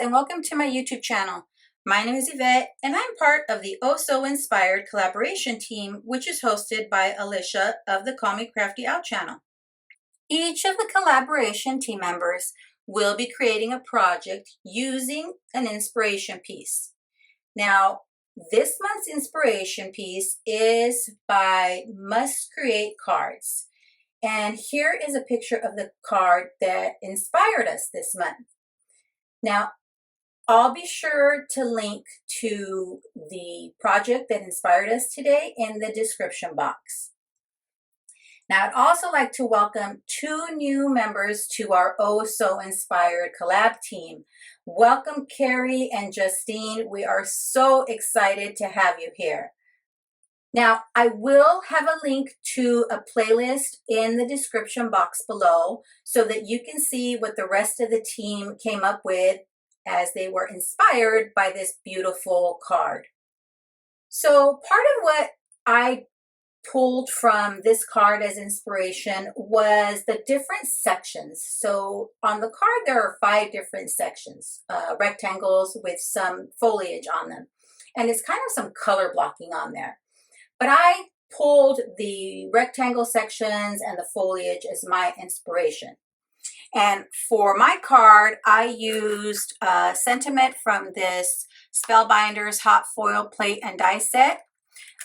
and welcome to my YouTube channel. My name is Yvette and I'm part of the Oh So Inspired collaboration team, which is hosted by Alicia of the Call Me Crafty Out channel. Each of the collaboration team members will be creating a project using an inspiration piece. Now, this month's inspiration piece is by Must Create Cards. And here is a picture of the card that inspired us this month. Now, I'll be sure to link to the project that inspired us today in the description box. Now, I'd also like to welcome 2 new members to our Oh So Inspired collab team. Welcome, Carrie and Justine. We are so excited to have you here. Now, I will have a link to a playlist in the description box below so that you can see what the rest of the team came up with as they were inspired by this beautiful card. So part of what I pulled from this card as inspiration was the different sections. So on the card, there are 5 different sections, rectangles with some foliage on them. And it's kind of some color blocking on there. But I pulled the rectangle sections and the foliage as my inspiration. And for my card, I used sentiment from this Spellbinders hot foil plate and die set.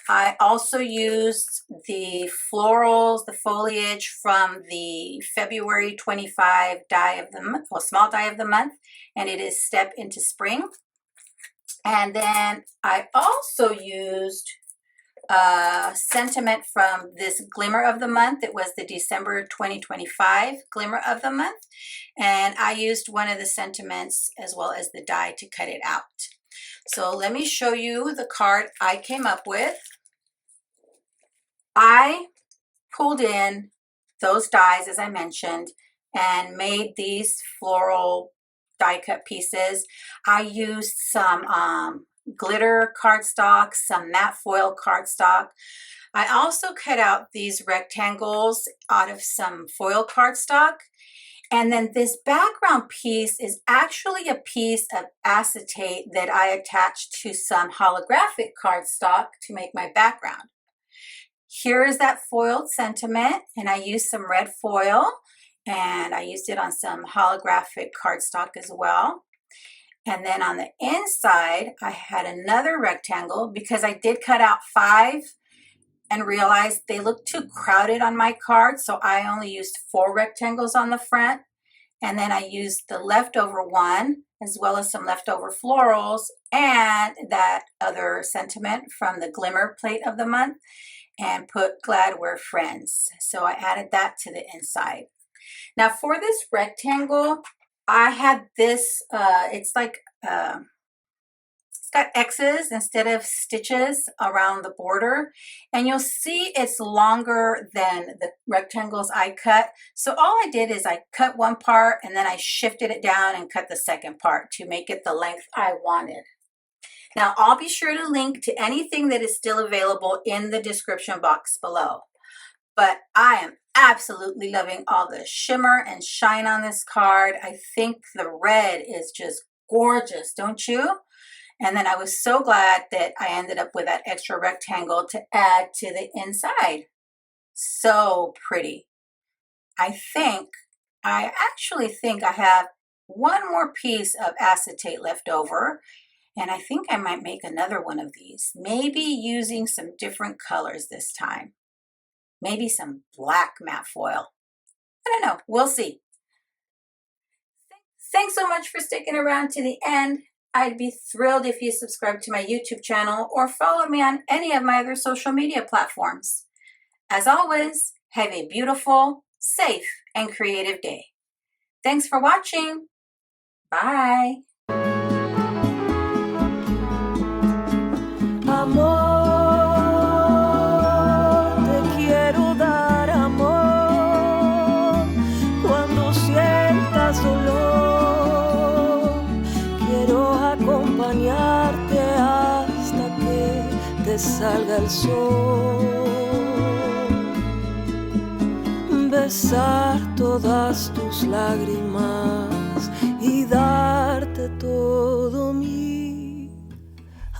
I also used the florals, the foliage from the February 25 die of the month, or small die of the month, and it is Step into Spring. And then I also used sentiment from this glimmer of the month. It was the December 2025 glimmer of the month, and I used one of the sentiments as well as the die to cut it out. So let me show you the card I came up with. I pulled in those dies as I mentioned and made these floral die cut pieces. I used some glitter cardstock, some matte foil cardstock. I also cut out these rectangles out of some foil cardstock. And then this background piece is actually a piece of acetate that I attached to some holographic cardstock to make my background. Here is that foiled sentiment, and I used some red foil, and I used it on some holographic cardstock as well. And then on the inside, I had another rectangle because I did cut out 5 and realized they looked too crowded on my card. So I only used 4 rectangles on the front. And then I used the leftover one, as well as some leftover florals and that other sentiment from the glimmer plate of the month, and put Glad We're Friends. So I added that to the inside. Now for this rectangle, I had this, it's like, it's got X's instead of stitches around the border. And you'll see it's longer than the rectangles I cut. So all I did is I cut one part and then I shifted it down and cut the second part to make it the length I wanted. Now I'll be sure to link to anything that is still available in the description box below. But I am absolutely loving all the shimmer and shine on this card. I think the red is just gorgeous, don't you? And then I was so glad that I ended up with that extra rectangle to add to the inside. So pretty. I actually think I have one more piece of acetate left over, and I think I might make another one of these, maybe using some different colors this time. Maybe some black matte foil. I don't know. We'll see. Thanks so much for sticking around to the end. I'd be thrilled if you subscribe to my YouTube channel or follow me on any of my other social media platforms. As always, have a beautiful, safe, and creative day. Thanks for watching. Bye. Acompañarte hasta que te salga el sol, besar todas tus lágrimas y darte todo.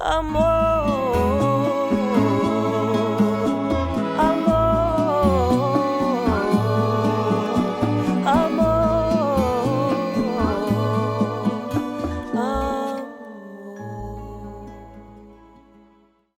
amor.